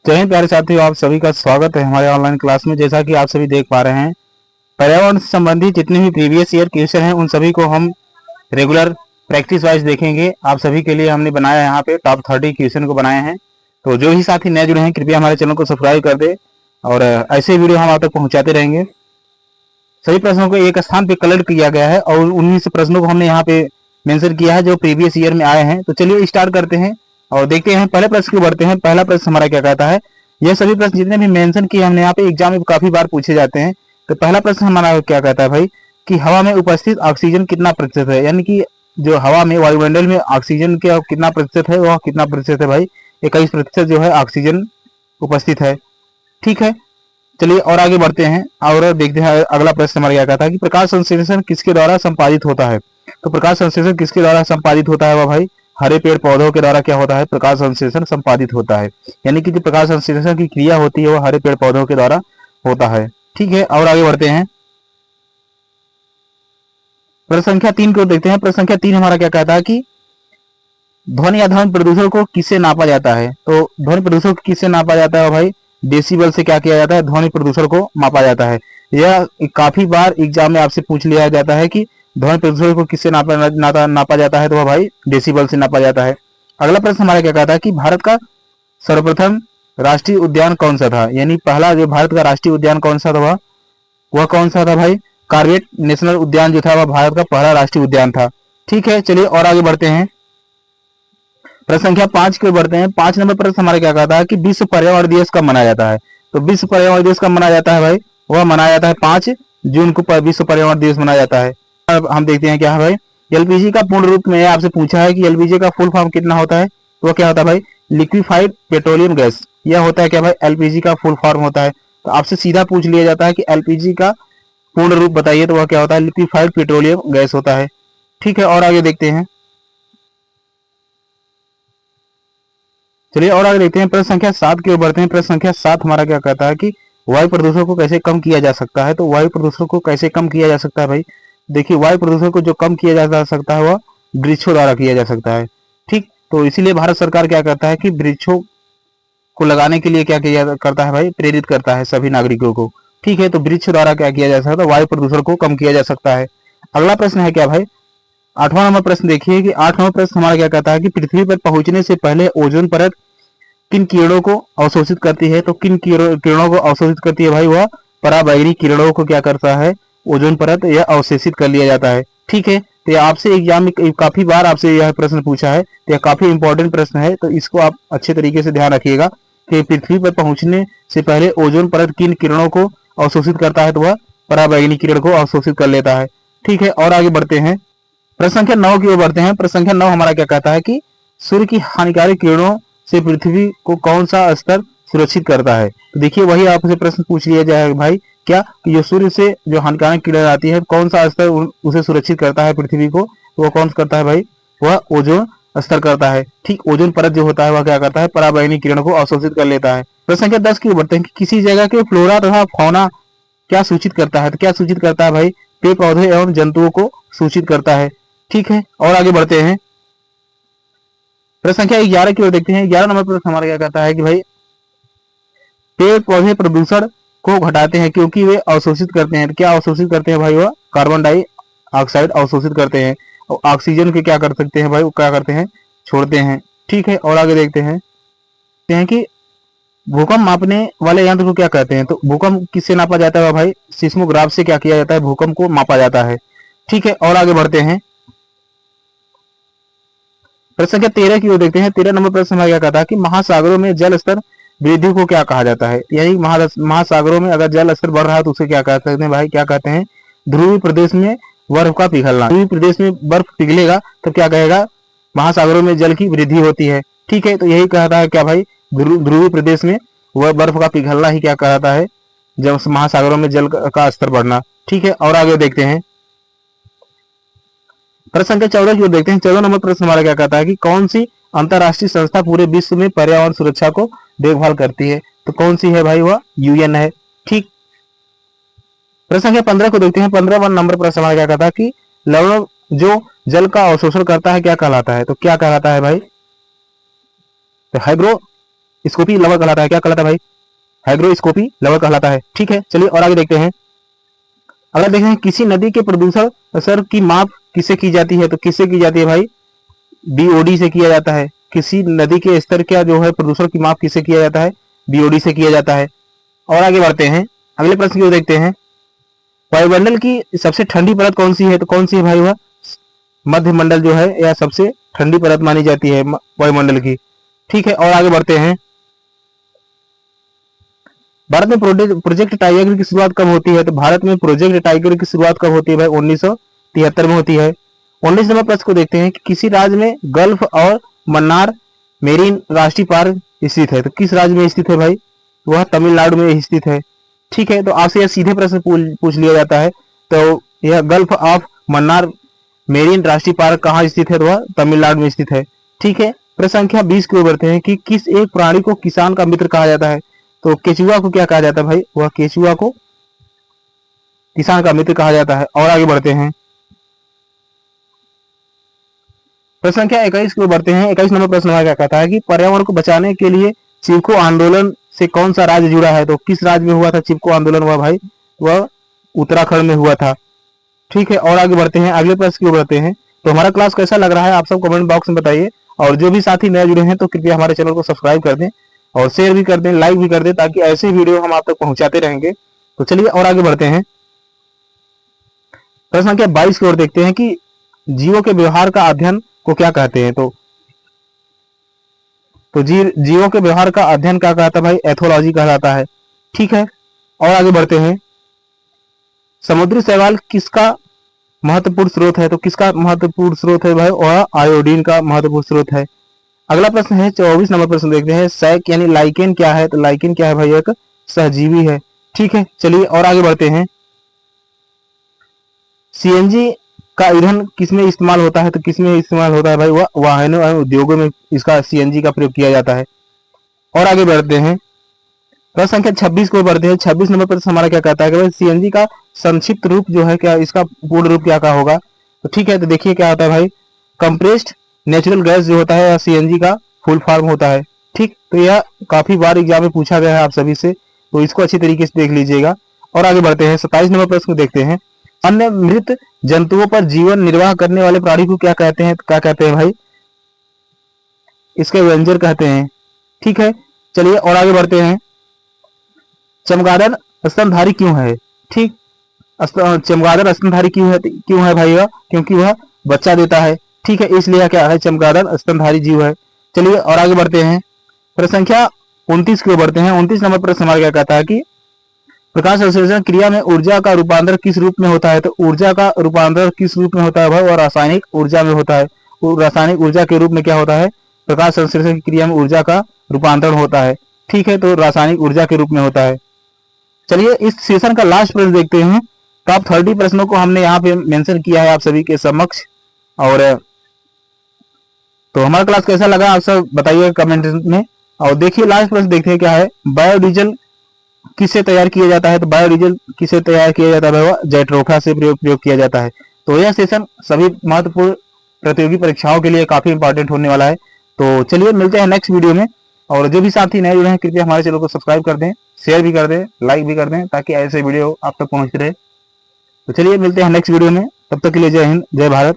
जय हिंद प्यारे साथियों, आप सभी का स्वागत है हमारे ऑनलाइन क्लास में। जैसा कि आप सभी देख पा रहे हैं, पर्यावरण से संबंधित जितने भी प्रीवियस ईयर क्वेश्चन हैं उन सभी को हम रेगुलर प्रैक्टिस वाइज देखेंगे। आप सभी के लिए हमने बनाया यहाँ पे टॉप 30 क्वेश्चन को बनाए हैं। तो जो ही साथी नए जुड़े हैं कृपया हमारे चैनल को सब्सक्राइब कर दे और ऐसे वीडियो हम आप तक पहुँचाते रहेंगे। सभी प्रश्नों को एक स्थान पे कलेक्ट किया गया है और 19 प्रश्नों को हमने यहाँ पे मेंशन किया है जो प्रीवियस ईयर में आए हैं। तो चलिए स्टार्ट करते हैं और देखते हैं पहले प्रश्न की बढ़ते हैं। पहला प्रश्न हमारा क्या कहता है, यह सभी प्रश्न जितने भी मेंशन किए हमने यहाँ पे एग्जाम में काफी बार पूछे जाते हैं। तो पहला प्रश्न हमारा क्या कहता है भाई कि हवा में उपस्थित ऑक्सीजन कितना प्रतिशत है, यानी कि जो हवा में वायुमंडल में ऑक्सीजन का कितना प्रतिशत है, वह कितना प्रतिशत है भाई 21% जो है ऑक्सीजन उपस्थित है। ठीक है, चलिए और आगे बढ़ते हैं और देखते हैं अगला प्रश्न हमारा क्या कहता है कि प्रकाश संश्लेषण किसके द्वारा संपादित होता है। तो प्रकाश संश्लेषण किसके द्वारा संपादित होता है वह भाई हरे पेड़ पौधों के द्वारा क्या होता है, प्रकाश संश्लेषण संपादित होता है। यानी कि जो प्रकाश संश्लेषण की क्रिया होती है वह हरे पेड़ पौधों के द्वारा होता है। ठीक है, और आगे बढ़ते हैं प्रश्न संख्या 3 को देखते हैं। प्रश्न संख्या 3 हमारा क्या कहता है कि ध्वनि या ध्वनि प्रदूषण को किससे नापा जाता है। तो ध्वनि प्रदूषण को किससे नापा जाता है भाई, डेसिबल से क्या किया जाता है, ध्वनि प्रदूषण को मापा जाता है। यह काफी बार एग्जाम में आपसे पूछ लिया जाता है कि ध्वनि प्रदूषण को किससे नापा जाता है, तो वह भाई डेसिबल से नापा जाता है। अगला प्रश्न हमारा क्या कहता है कि भारत का सर्वप्रथम राष्ट्रीय उद्यान कौन सा था, यानी पहला जो भारत का राष्ट्रीय उद्यान कौन सा था वह कौन सा था भाई, कार्बेट नेशनल उद्यान जो था वह भारत का पहला राष्ट्रीय उद्यान था। ठीक है, चलिए और आगे बढ़ते हैं प्रश्न संख्या 5 के बढ़ते हैं। 5 नंबर प्रश्न हमारा क्या कहता है कि विश्व पर्यावरण दिवस कब मनाया जाता है। तो विश्व पर्यावरण दिवस कब मनाया जाता है भाई, वह मनाया जाता है 5 जून को विश्व पर्यावरण दिवस मनाया जाता है। अब हम देखते हैं क्या है भाई, एलपीजी का पूर्ण रूप में आपसे पूछा है कि एलपीजी का फुल फॉर्म कितना होता है, तो वह क्या होता है भाई लिक्विफाइड पेट्रोलियम गैस। यह होता है क्या भाई, एलपीजी का फुल फॉर्म होता है। तो आपसे सीधा पूछ लिया जाता है कि एलपीजी का पूर्ण रूप बताइए, तो वह क्या होता है लिक्विफाइड पेट्रोलियम गैस होता है। ठीक है, और आगे देखते हैं, चलिए और आगे देखते हैं प्रश्न संख्या 7 की ओर बढ़ते हैं। प्रश्न संख्या 7 हमारा क्या कहता है कि वायु प्रदूषण को कैसे कम किया जा सकता है। तो वायु प्रदूषण को कैसे कम किया जा सकता है भाई, देखिए वायु प्रदूषण को जो कम किया जा सकता है वह वृक्षों द्वारा किया जा सकता है। ठीक, तो इसीलिए भारत सरकार क्या करता है कि वृक्षों को लगाने के लिए क्या किया करता है भाई, प्रेरित करता है सभी नागरिकों को। ठीक है, तो वृक्ष द्वारा क्या किया जा सकता है, वायु प्रदूषण को कम किया जा सकता है। अगला प्रश्न है क्या भाई, 8वां नंबर प्रश्न देखिए कि 8वां नंबर प्रश्न हमारा क्या कहता है कि पृथ्वी पर पहुंचने से पहले ओजोन परत किन किरणों को अवशोषित करती है। तो किन किरणों को अवशोषित करती है भाई, वह पराबैंगनी किरणों को क्या करता है, ओजोन परत यह अवशोषित कर लिया जाता है। ठीक है, तो आपसे एग्जाम में काफी बार आपसे यह प्रश्न पूछा है, तो यह काफी इंपॉर्टेंट प्रश्न है। तो इसको आप अच्छे तरीके से ध्यान रखिएगा कि पृथ्वी पर पहुंचने से पहले ओजोन परत किन किरणों को अवशोषित करता है, तो वह पराबैंगनी किरण को अवशोषित कर लेता है। ठीक है, और आगे बढ़ते हैं प्रश्न संख्या 9 की ओर बढ़ते हैं। प्रश्न संख्या 9 हमारा क्या कहता है कि सूर्य की हानिकारक किरणों से पृथ्वी को कौन सा स्तर सुरक्षित करता है। तो देखिए वही आपसे प्रश्न पूछ लिया जाए भाई क्या कि जो सूर्य से जो हानिकारक किरण आती है कौन सा स्तर उसे सुरक्षित करता है पृथ्वी को, तो वह कौन सा करता है भाई, वह ओजोन स्तर करता है। ठीक, ओजोन परत जो होता है वह क्या करता है, पराबैंगनी किरण को अवशोषित कर लेता है। प्रश्न संख्या 10 की ओर बढ़ते हैं कि किसी जगह के फ्लोरा तथा फौना क्या सूचित करता है। तो क्या सूचित करता है भाई, पेड़ पौधे एवं जंतुओं को सूचित करता है। ठीक है, और आगे बढ़ते हैं प्रश्न संख्या 11 की ओर देखते हैं। 11 नंबर प्रश्न हमारा क्या कहता है कि भाई पेड़ पौधे प्रदूषण को घटाते हैं क्योंकि वे अवशोषित करते हैं। क्या अवशोषित करते हैं भाई, वह कार्बन डाइऑक्साइड अवशोषित करते हैं और ऑक्सीजन के क्या कर सकते हैं भाई, वो क्या करते हैं, छोड़ते हैं। ठीक है, और आगे देखते हैं कि भूकंप मापने वाले यंत्र को क्या कहते हैं। तो भूकंप किससे नापा जाता है भाई, सिस्मोग्राफ से क्या किया जाता है, भूकंप को मापा जाता है। ठीक है, और आगे बढ़ते हैं प्रश्न संख्या 13 की ओर देखते हैं। 13 नंबर प्रश्न हमारा क्या कहता है कि महासागरों में जल स्तर वृद्धि को क्या कहा जाता है। यानी महासागरों में अगर जल स्तर बढ़ रहा है तो उसे क्या कहते हैं भाई, क्या कहते हैं, ध्रुवीय प्रदेश में बर्फ का पिघलना। ध्रुवीय प्रदेश में बर्फ पिघलेगा तो क्या कहेगा, महासागरों में जल की वृद्धि होती है। ठीक है, तो यही कहता है क्या भाई, ध्रुवीय प्रदेश में वह बर्फ का पिघलना ही क्या कहता है, जब महासागरों में जल का स्तर बढ़ना। ठीक है, और आगे देखते हैं प्रश्न संख्या 14 की ओर देखते हैं। 14 नंबर प्रश्न हमारा क्या कहता है कि कौन सी अंतरराष्ट्रीय संस्था पूरे विश्व में पर्यावरण सुरक्षा को देखभाल करती है। तो कौन सी है भाई, वह यूएन है। ठीक, प्रश्न संख्या 15 को देखते हैं। 15 नंबर प्रश्न हमारा क्या कहता है कि लवण जो जल का अवशोषण करता है क्या कहलाता है। तो क्या कहलाता है भाई, तो स्कोपी लवर कहलाता है। क्या कहलाता है भाई? हाइग्रोस्कोपी लवर कहलाता है। ठीक है, चलिए और आगे देखते हैं। अगर देखें किसी नदी के प्रदूषण स्तर की माप किससे की जाती है, तो किससे की जाती है भाई? बीओडी से किया जाता है। किसी नदी के स्तर का जो है प्रदूषण की माप किससे किया जाता है? बीओडी से किया जाता है। और आगे बढ़ते हैं, अगले प्रश्न को देखते हैं। वायुमंडल की सबसे ठंडी परत कौन सी है, तो कौन सी है भाई? वह मध्य मंडल जो है यह सबसे ठंडी परत मानी जाती है वायुमंडल की। ठीक है, और आगे बढ़ते हैं। भारत में प्रोजेक्ट टाइगर की शुरुआत कब होती है, तो भारत में प्रोजेक्ट टाइगर की शुरुआत कब होती है भाई? 1973 में होती है। 19 नंबर प्रश्न को देखते हैं कि किसी राज्य में गल्फ और मन्नार मेरीन राष्ट्रीय पार्क स्थित है, तो किस राज्य में स्थित है भाई? वह तमिलनाडु में स्थित है। ठीक है, तो आपसे यह सीधे प्रश्न पूछ लिया जाता है। तो यह गल्फ ऑफ मन्नार मेरीन राष्ट्रीय पार्क कहाँ स्थित है, तो वह तमिलनाडु में स्थित है। ठीक है, प्रश्न संख्या 20 की ओर बढ़ते हैं कि किस एक प्राणी को किसान का मित्र कहा जाता है, तो केचुआ को क्या कहा जाता है भाई? वह केचुआ को किसान का मित्र कहा जाता है। और आगे बढ़ते हैं, प्रश्न संख्या 21 की ओर बढ़ते हैं। 21 नंबर प्रश्न क्या कहता है कि पर्यावरण को बचाने के लिए चिपको आंदोलन से कौन सा राज्य जुड़ा है, तो किस राज्य में हुआ था चिपको आंदोलन? वह भाई वह उत्तराखंड में हुआ था। ठीक है, और आगे बढ़ते हैं, अगले प्रश्न की ओर बढ़ते हैं। तो हमारा क्लास कैसा लग रहा है आप सब कमेंट बॉक्स में बताइए, और जो भी साथी नए जुड़े हैं तो कृपया हमारे चैनल को सब्सक्राइब कर दें और शेयर भी कर दें, लाइक भी कर दें, ताकि ऐसे वीडियो हम आप तक पहुंचाते रहेंगे। तो चलिए और आगे बढ़ते हैं। प्रश्न संख्या 22 की ओर देखते हैं कि जीवों के व्यवहार का अध्ययन को क्या कहते हैं, तो जीवों के व्यवहार का अध्ययन क्या कहता है भाई? एथोलॉजी कहलाता है। ठीक है, और आगे बढ़ते हैं। समुद्री शैवाल किसका महत्वपूर्ण स्रोत है, तो किसका महत्वपूर्ण स्रोत है भाई? वह आयोडीन का महत्वपूर्ण स्रोत है। अगला प्रश्न है 24 नंबर प्रश्न देखते हैं। सैक यानी लाइकेन क्या है, तो लाइकेन क्या है भाई? एक सहजीवी है। ठीक है, चलिए और आगे बढ़ते हैं। सीएनजी का ईंधन किसमें इस्तेमाल होता है, तो किसमें इस्तेमाल होता है भाई? वह वाहनों एवं उद्योगों में इसका सीएनजी का प्रयोग किया जाता है। और आगे बढ़ते हैं, प्रश्न संख्या 26 को बढ़ते हैं। 26 नंबर प्रश्न हमारा क्या कहता है कि भाई सीएनजी का संक्षिप्त रूप जो है क्या, इसका पूर्ण रूप क्या का होगा? तो ठीक है, तो देखिए क्या होता है भाई, कंप्रेस्ड नेचुरल गैस जो होता है सीएनजी का फुल फॉर्म होता है। ठीक, तो यह काफी बार एग्जाम में पूछा गया है आप सभी से, तो इसको अच्छी तरीके से देख लीजिएगा। और आगे बढ़ते हैं, 27 नंबर प्रश्न को देखते हैं। अन्य मृत जंतुओं पर जीवन निर्वाह करने वाले प्राणी को क्या कहते हैं, क्या कहते हैं भाई? इसके वेंजर कहते हैं। ठीक है, चलिए और आगे बढ़ते हैं। चमगादड़ स्तनधारी क्यों है? ठीक, चमगादड़ स्तनधारी क्यों है भाई? क्योंकि वह बच्चा देता है। ठीक है, इसलिए क्या है, चमगादड़ स्तनधारी जीव है। चलिए और आगे बढ़ते हैं। प्रश्न संख्या 29 की ओर बढ़ते हैं। 29 नंबर प्रश्न हमारा क्या कहता है कि प्रकाश संश्लेषण क्रिया में ऊर्जा का रूपांतरण किस रूप में होता है, तो ऊर्जा का रूपांतरण किस रूप में होता है भाई? और रासायनिक ऊर्जा में होता है। रासायनिक ऊर्जा के रूप में क्या होता है? प्रकाश संश्लेषण की क्रिया में ऊर्जा का रूपांतरण होता है। ठीक है, तो रासायनिक ऊर्जा के रूप में होता है। चलिए इस सेशन का लास्ट प्रश्न देखते हैं। टॉप 30 प्रश्नों को हमने यहाँ पे मेंशन किया है आप सभी के समक्ष। और तो हमारा क्लास कैसा लगा आप सब बताइए कमेंट में। और देखिए लास्ट प्रश्न देखते हैं क्या है, बायोडीजल किससे तैयार किया जाता है, तो बायोडीजल किससे तैयार किया जाता है? जेट्रोफा से प्रयोग किया जाता है। तो यह सेशन सभी महत्वपूर्ण प्रतियोगी परीक्षाओं के लिए काफी इंपॉर्टेंट होने वाला है। तो चलिए मिलते हैं नेक्स्ट वीडियो में। और जो भी साथी नए जुड़े हैं कृपया हमारे चैनल को सब्सक्राइब कर दें, शेयर भी कर दें, लाइक भी कर दें, ताकि ऐसे वीडियो आप तक पहुंचते रहे। तो चलिए मिलते हैं नेक्स्ट वीडियो में, तब तक के लिए जय हिंद, जय भारत।